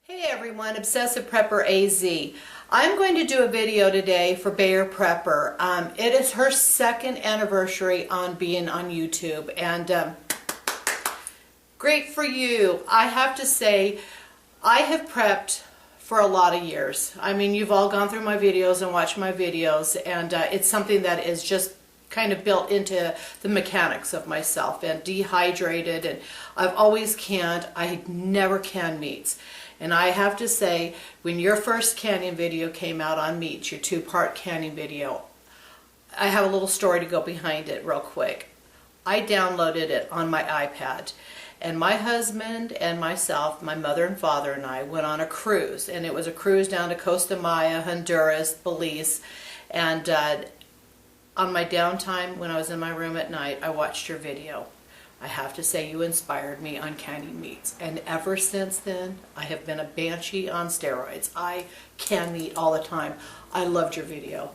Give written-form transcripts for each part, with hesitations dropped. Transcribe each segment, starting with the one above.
Hey everyone, Obsessive Prepper AZ. I'm going to do a video today for Bexarprepper. It is her second anniversary on being on YouTube, and great for you. I have to say, I have prepped for a lot of years. I mean, you've all gone through my videos and watched my videos, and it's something that is just kind of built into the mechanics of myself, and dehydrated, and I've always canned. I never can meats. And I have to say, when your first canning video came out on meats, your two-part canning video, I have a little story to go behind it real quick. I downloaded it on my iPad, and my husband and myself, my mother and father and I, went on a cruise, and it was a cruise down to Costa Maya, Honduras, Belize, and on my downtime when I was in my room at night, I watched your video. I have to say, you inspired me on canning meats, and ever since then I have been a banshee on steroids. I can meat all the time. I loved your video.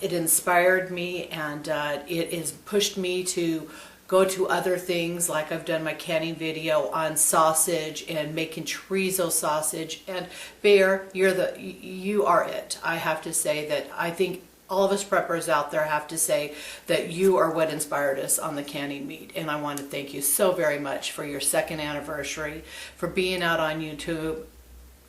It inspired me, and it has pushed me to go to other things, like I've done my canning video on sausage and making chorizo sausage. And Bear, you are it. I have to say that I think all of us preppers out there have to say that you are what inspired us on the canning meat. And I want to thank you so very much for your second anniversary, for being out on YouTube,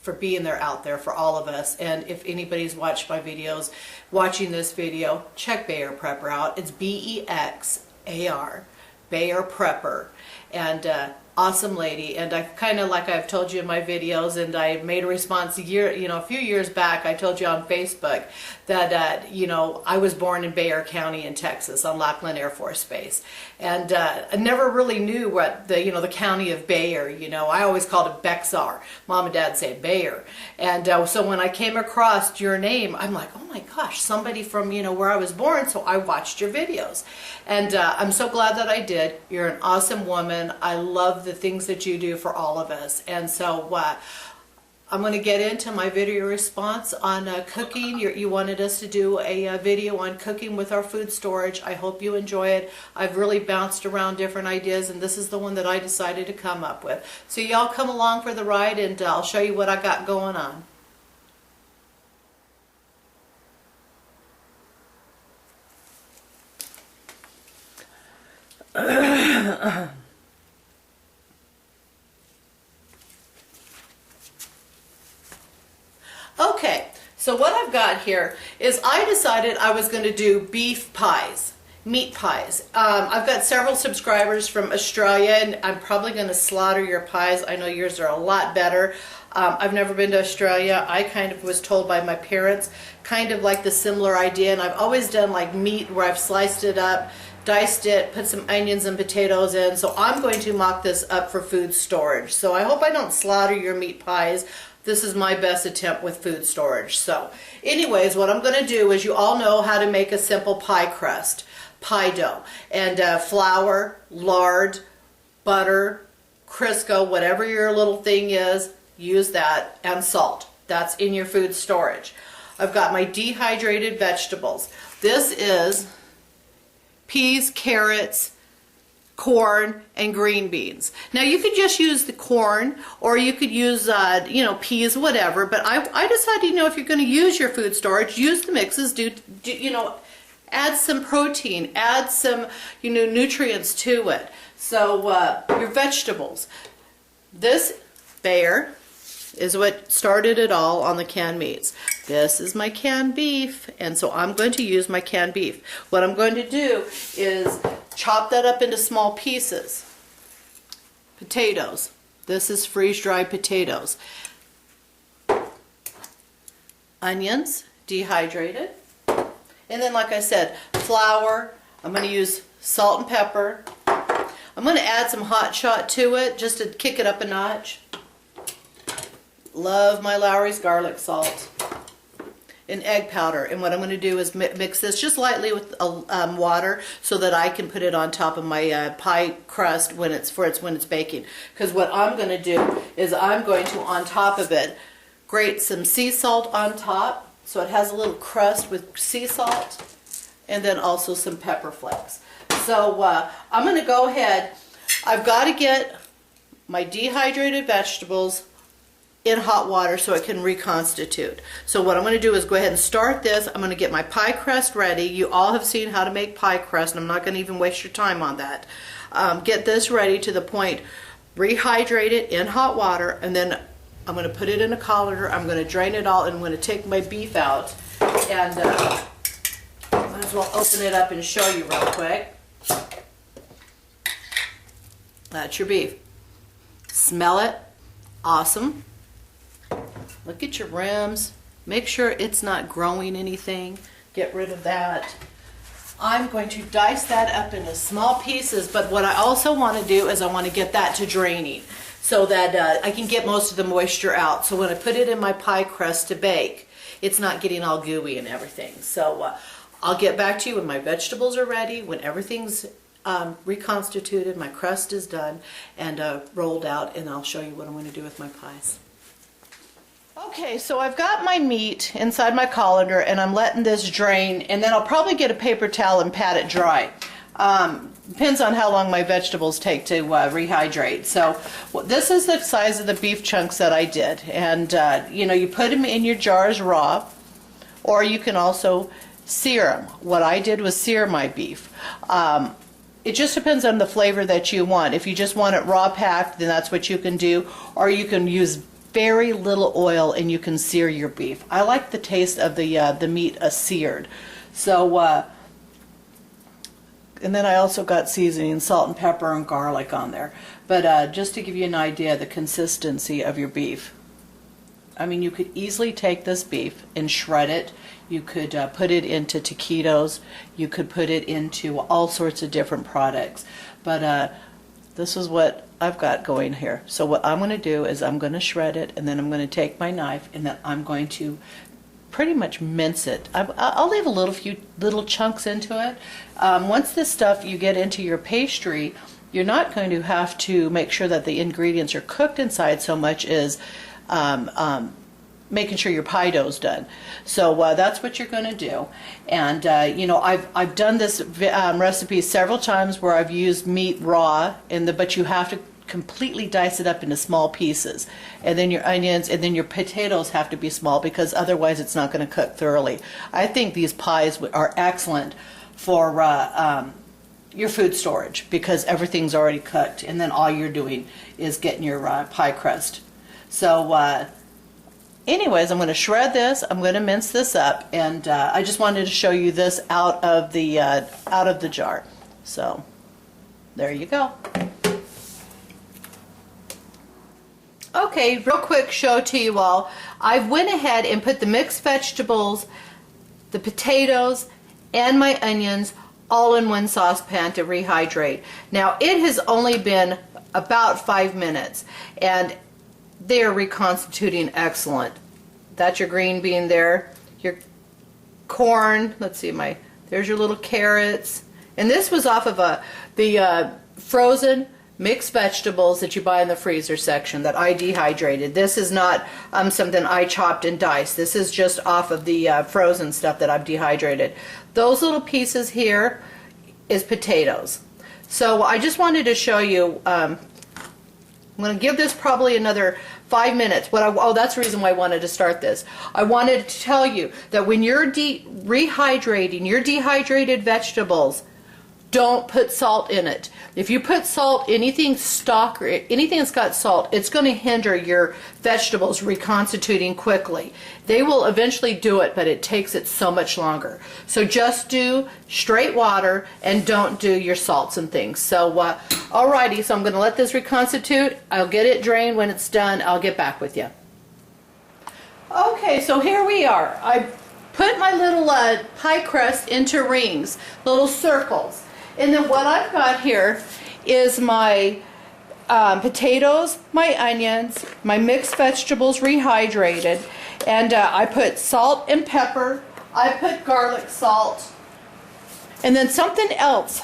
for being there out there for all of us. And if anybody's watched my videos, watching this video, check Bexarprepper out. It's B-E-X-A-R, Bexarprepper. And awesome lady. And I kind of, like I've told you in my videos, and I made a response a few years back. I told you on Facebook that I was born in Bexar County in Texas on Lackland Air Force Base, and I never really knew what the county of Bexar. I always called it Bexar. Mom and Dad say Bexar, and so when I came across your name, I'm like, oh my gosh, somebody from where I was born. So I watched your videos, and I'm so glad that I did. You're an awesome woman. I love the things that you do for all of us. And so I'm going to get into my video response on cooking. You wanted us to do a video on cooking with our food storage. I hope you enjoy it. I've really bounced around different ideas, and this is the one that I decided to come up with. So y'all come along for the ride, and I'll show you what I got going on. Okay, so what I've got here is I decided I was going to do beef pies, meat pies. I've got several subscribers from Australia, and I'm probably going to slaughter your pies. I know yours are a lot better. I've never been to Australia. I kind of was told by my parents kind of like the similar idea, and I've always done like meat where I've sliced it up, diced it, put some onions and potatoes in. So I'm going to mock this up for food storage. So I hope I don't slaughter your meat pies. This is my best attempt with food storage. So anyways, what I'm going to do is, you all know how to make a simple pie crust, pie dough, and flour, lard, butter, Crisco, whatever your little thing is, use that, and salt. That's in your food storage. I've got my dehydrated vegetables. This is peas, carrots, corn, and green beans. Now you could just use the corn, or you could use peas, whatever, but I decided, if you're going to use your food storage, use the mixes, add some protein, add some nutrients to it. So your vegetables, this Bexar is what started it all on the canned meats. This is my canned beef, and so I'm going to use my canned beef. What I'm going to do is chop that up into small pieces. Potatoes. This is freeze-dried potatoes. Onions, dehydrated. And then, like I said, flour. I'm going to use salt and pepper. I'm going to add some hot shot to it just to kick it up a notch. Love my Lawry's garlic salt. And egg powder. And what I'm going to do is mix this just lightly with water, so that I can put it on top of my pie crust when it's baking. Because what I'm going to do is I'm going to, on top of it, grate some sea salt on top, so it has a little crust with sea salt, and then also some pepper flakes. So I'm going to go ahead. I've got to get my dehydrated vegetables in hot water so it can reconstitute. So what I'm going to do is go ahead and start this. I'm going to get my pie crust ready. You all have seen how to make pie crust, and I'm not going to even waste your time on that. Get this ready to the point, rehydrate it in hot water, and then I'm going to put it in a colander. I'm going to drain it all, and I'm going to take my beef out, and might as well open it up and show you real quick. That's your beef. Smell it. Awesome. Look at your rims. Make sure it's not growing anything. Get rid of that. I'm going to dice that up into small pieces, but what I also want to do is I want to get that to draining so that I can get most of the moisture out. So when I put it in my pie crust to bake, it's not getting all gooey and everything. So I'll get back to you when my vegetables are ready, when everything's reconstituted, my crust is done and rolled out, and I'll show you what I'm going to do with my pies. Okay, so I've got my meat inside my colander, and I'm letting this drain, and then I'll probably get a paper towel and pat it dry. Depends on how long my vegetables take to rehydrate. So this is the size of the beef chunks that I did, and you know, you put them in your jars raw, or you can also sear them. What I did was sear my beef. It just depends on the flavor that you want. If you just want it raw packed, then that's what you can do, or you can use very little oil and you can sear your beef. I like the taste of the meat seared. So and then I also got seasoning, salt and pepper and garlic on there. But just to give you an idea of the consistency of your beef. I mean, you could easily take this beef and shred it. You could put it into taquitos. You could put it into all sorts of different products. But this is what I've got going here. So what I'm going to do is I'm going to shred it, and then I'm going to take my knife, and then I'm going to pretty much mince it. I'll leave a few little chunks into it. Once this stuff you get into your pastry, you're not going to have to make sure that the ingredients are cooked inside so much as making sure your pie dough's done. So that's what you're going to do. And you know, I've done this recipe several times where I've used meat raw, but you have to completely dice it up into small pieces, and then your onions and then your potatoes have to be small, because otherwise it's not going to cook thoroughly. I think these pies are excellent for your food storage, because everything's already cooked, and then all you're doing is getting your pie crust. So anyways, I'm going to shred this, I'm going to mince this up, and I just wanted to show you this out of the jar. So there you go. Okay, real quick show to you all. I went ahead and put the mixed vegetables, the potatoes, and my onions all in one saucepan to rehydrate. Now, it has only been about 5 minutes, and they are reconstituting excellent. That's your green bean there, your corn, let's see, there's your little carrots, and this was off of the frozen mixed vegetables that you buy in the freezer section that I dehydrated. This is not something I chopped and diced. This is just off of the frozen stuff that I've dehydrated. Those little pieces here is potatoes. So I just wanted to show you, I'm going to give this probably another 5 minutes. That's the reason why I wanted to start this. I wanted to tell you that when you're rehydrating your dehydrated vegetables, don't put salt in it. If you put salt, anything that's got salt, it's going to hinder your vegetables reconstituting quickly. They will eventually do it, but it takes it so much longer. So just do straight water and don't do your salts and things. So alrighty, so I'm going to let this reconstitute. I'll get it drained. When it's done, I'll get back with you. Okay, so here we are. I put my little pie crust into rings, little circles. And then what I've got here is my potatoes, my onions, my mixed vegetables rehydrated, and I put salt and pepper, I put garlic salt, and then something else.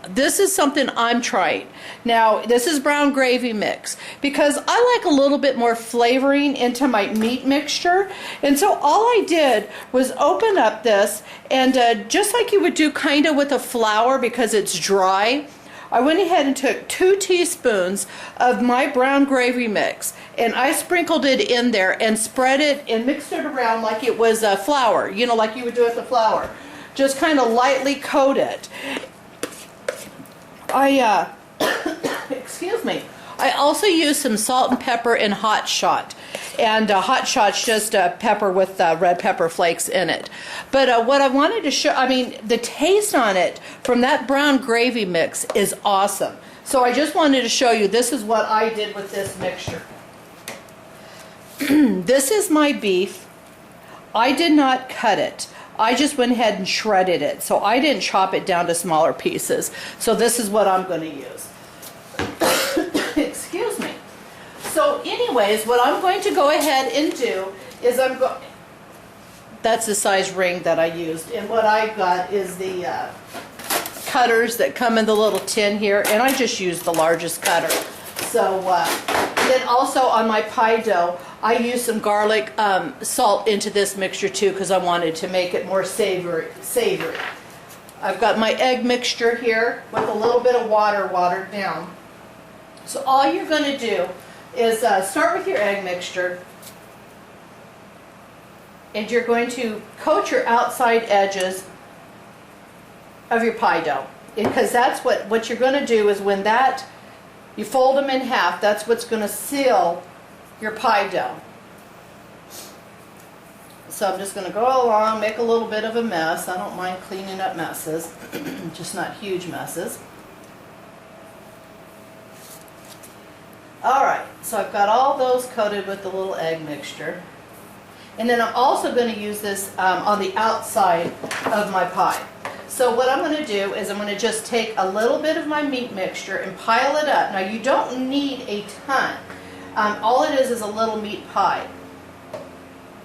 This is something I'm trying. Now, this is brown gravy mix, because I like a little bit more flavoring into my meat mixture. And so all I did was open up this, and just like you would do kind of with a flour, because it's dry, I went ahead and took 2 teaspoons of my brown gravy mix, and I sprinkled it in there and spread it and mixed it around like it was flour, you know, like you would do with the flour. Just kind of lightly coat it. Excuse me. I also used some salt and pepper and hot shot. And hot shot's just pepper with red pepper flakes in it. But what I wanted to show, I mean, the taste on it from that brown gravy mix is awesome. So I just wanted to show you, this is what I did with this mixture. This is my beef. I did not cut it. I just went ahead and shredded it. So I didn't chop it down to smaller pieces. So this is what I'm going to use. Excuse me. So anyways, what I'm going to go ahead and do is that's the size ring that I used. And what I got is the cutters that come in the little tin here. And I just used the largest cutter. So then also on my pie dough, I used some garlic salt into this mixture too, because I wanted to make it more savory. I've got my egg mixture here with a little bit of water watered down. So all you're going to do is start with your egg mixture, and you're going to coat your outside edges of your pie dough, because that's what you're going to do is when that you fold them in half, that's what's going to seal your pie dough. So I'm just going to go along, make a little bit of a mess. I don't mind cleaning up messes, just not huge messes. Alright, so I've got all those coated with the little egg mixture. And then I'm also going to use this on the outside of my pie. So what I'm going to do is I'm going to just take a little bit of my meat mixture and pile it up. Now you don't need a ton. All it is a little meat pie.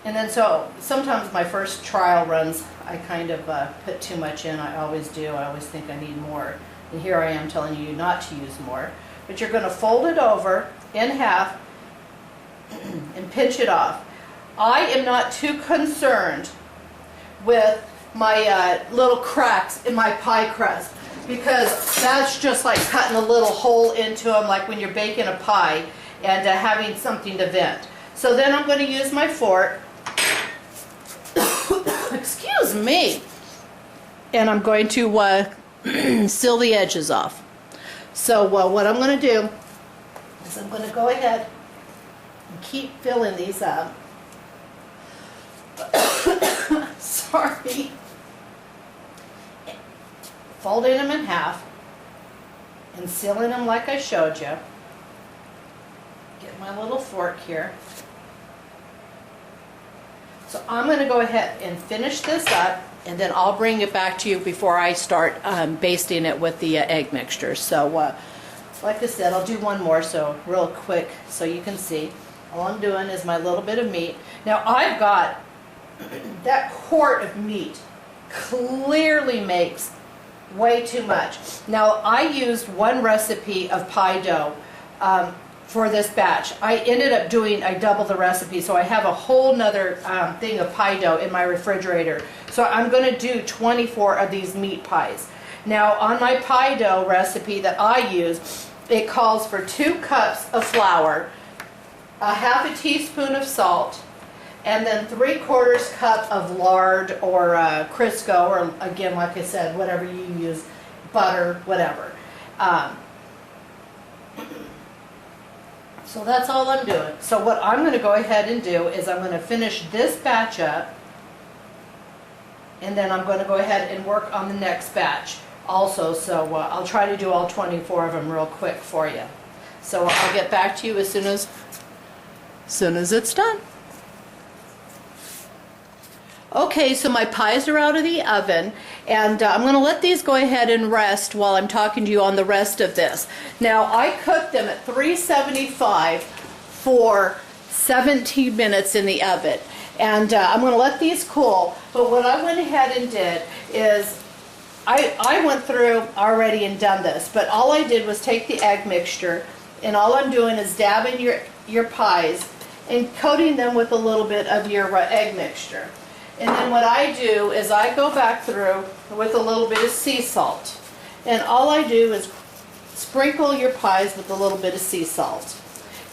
And then so sometimes my first trial runs I kind of put too much in. I always do. I always think I need more. And here I am telling you not to use more. But you're going to fold it over in half and pinch it off. I am not too concerned with my little cracks in my pie crust, because that's just like cutting a little hole into them, like when you're baking a pie and having something to vent. So then I'm going to use my fork. Excuse me. And I'm going to seal the edges off. So what I'm going to do is I'm going to go ahead and keep filling these up. Sorry. Folding them in half and sealing them like I showed you. Get my little fork here. So I'm going to go ahead and finish this up, and then I'll bring it back to you before I start basting it with the egg mixture. So like I said, I'll do one more, so real quick so you can see. All I'm doing is my little bit of meat. Now I've got that quart of meat clearly makes way too much. Now I used one recipe of pie dough for this batch. I ended up doing, I doubled the recipe, so I have a whole nother thing of pie dough in my refrigerator. So I'm going to do 24 of these meat pies. Now on my pie dough recipe that I use, it calls for 2 cups of flour, a half a teaspoon of salt, and then 3/4 cup of lard or Crisco, or again, like I said, whatever you use, butter, whatever. So that's all I'm doing. So what I'm going to go ahead and do is I'm going to finish this batch up, and then I'm going to go ahead and work on the next batch also. So I'll try to do all 24 of them real quick for you. So I'll get back to you as soon as it's done. Okay, so my pies are out of the oven, and I'm going to let these go ahead and rest while I'm talking to you on the rest of this. Now, I cooked them at 375 for 17 minutes in the oven, and I'm going to let these cool. But what I went ahead and did is I went through already and done this, but all I did was take the egg mixture, and all I'm doing is dabbing your pies and coating them with a little bit of your egg mixture. And then what I do is I go back through with a little bit of sea salt. And all I do is sprinkle your pies with a little bit of sea salt.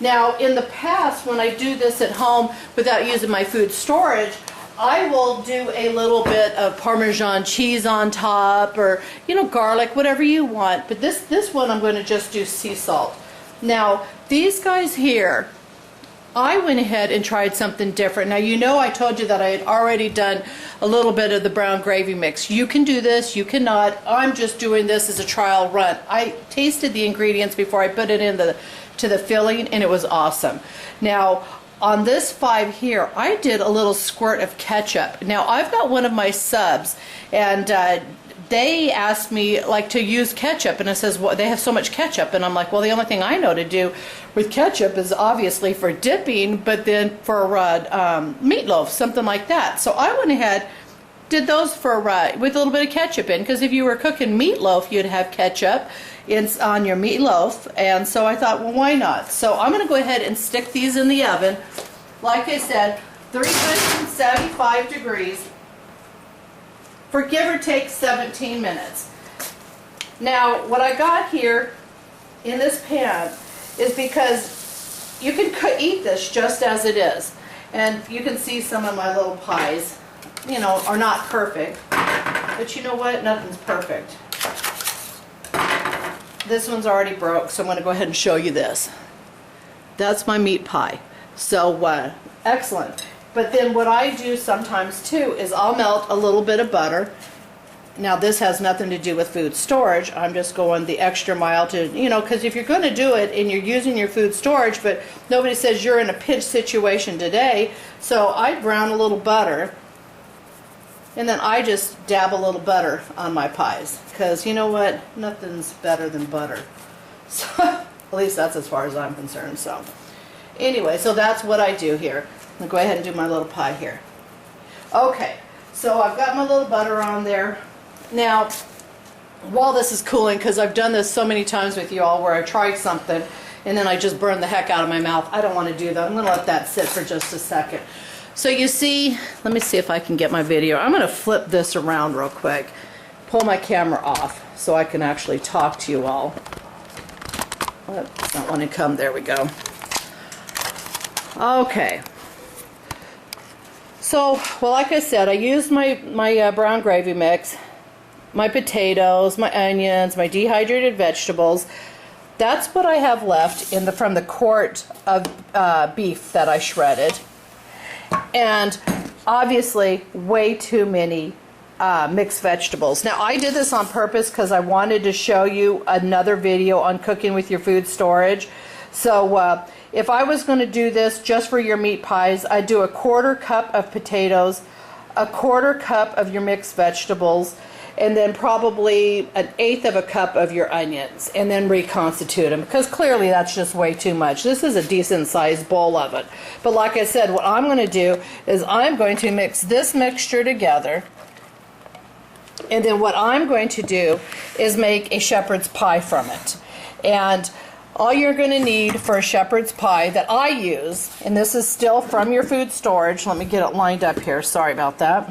Now, in the past, when I do this at home without using my food storage, I will do a little bit of Parmesan cheese on top, or, you know, garlic, whatever you want. But this one, I'm going to just do sea salt. Now, these guys here, I went ahead and tried something different. Now, you know I told you that I had already done a little bit of the brown gravy mix. You can do this, you cannot. I'm just doing this as a trial run. I tasted the ingredients before I put it in to the filling, and it was awesome. Now, on this 5 here, I did a little squirt of ketchup. Now, I've got one of my subs, and they asked me like to use ketchup, and it says, well, they have so much ketchup, and I'm like, well, the only thing I know to do with ketchup is obviously for dipping, but then for meatloaf, something like that. So I went ahead, did those for with a little bit of ketchup in, because if you were cooking meatloaf, you'd have ketchup on your meatloaf, and so I thought, well, why not? So I'm going to go ahead and stick these in the oven, like I said, 375 degrees for give or take 17 minutes. Now, what I got here in this pan is because you can eat this just as it is, and you can see some of my little pies, you know, are not perfect, but you know what? Nothing's perfect. This one's already broke, so I'm going to go ahead and show you this. That's my meat pie. So, excellent. But then what I do sometimes too is I'll melt a little bit of butter. Now, this has nothing to do with food storage. I'm just going the extra mile to, you know, because if you're going to do it and you're using your food storage, but nobody says you're in a pinch situation today, so I brown a little butter. And then I just dab a little butter on my pies, because you know what? Nothing's better than butter. So, at least that's as far as I'm concerned. So, anyway, so that's what I do here. I'll go ahead and do my little pie here. Okay, so I've got my little butter on there. Now, while this is cooling, because I've done this so many times with you all where I tried something and then I just burn the heck out of my mouth. I don't want to do that. I'm going to let that sit for just a second. So you see, let me see if I can get my video. I'm going to flip this around real quick. Pull my camera off so I can actually talk to you all. Does not want to come. There we go. Okay. So, well, like I said, I used my brown gravy mix, my potatoes, my onions, my dehydrated vegetables. That's what I have left from the quart of beef that I shredded. And obviously way too many mixed vegetables. Now, I did this on purpose because I wanted to show you another video on cooking with your food storage. So if I was going to do this just for your meat pies, I'd do a 1/4 cup of potatoes, a 1/4 cup of your mixed vegetables, and then probably 1/8 of a cup of your onions, and then reconstitute them, because clearly that's just way too much. This is a decent sized bowl of it. But like I said, what I'm going to do is I'm going to mix this mixture together, and then what I'm going to do is make a shepherd's pie from it. And all you're going to need for a shepherd's pie that I use, and this is still from your food storage. Let me get it lined up here. Sorry about that.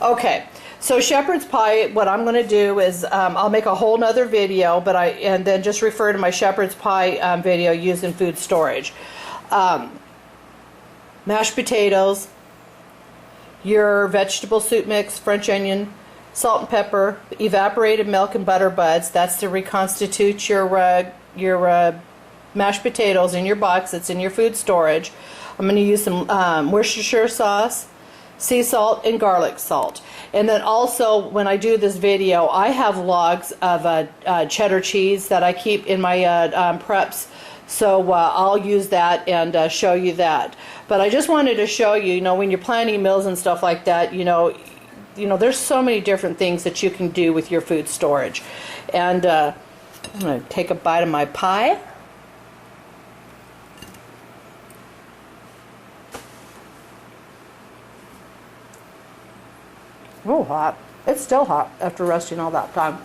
Okay. So shepherd's pie, what I'm going to do is I'll make a whole nother video, and then just refer to my shepherd's pie video using food storage. Mashed potatoes, your vegetable soup mix, French onion, salt and pepper, evaporated milk and butter buds. That's to reconstitute your mashed potatoes in your box that's in your food storage. I'm going to use some Worcestershire sauce, sea salt, and garlic salt. And then also, when I do this video, I have logs of cheddar cheese that I keep in my preps. So I'll use that and show you that. But I just wanted to show you, you know, when you're planning meals and stuff like that, you know, there's so many different things that you can do with your food storage. And I'm going to take a bite of my pie. Oh, hot. It's still hot after resting all that time.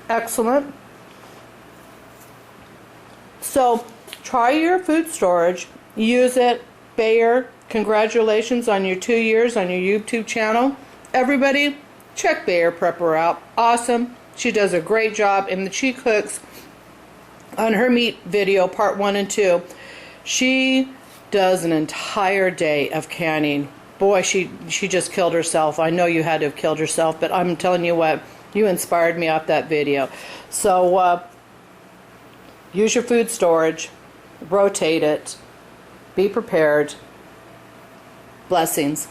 Excellent. So, try your food storage. Use it. Bayer, congratulations on your 2 years on your YouTube channel. Everybody, check Bexarprepper out. Awesome. She does a great job, and she cooks on her meat video, part 1 and 2. She does an entire day of canning. Boy, she just killed herself. I know you had to have killed yourself, but I'm telling you what, you inspired me off that video. So use your food storage, rotate it, be prepared. Blessings.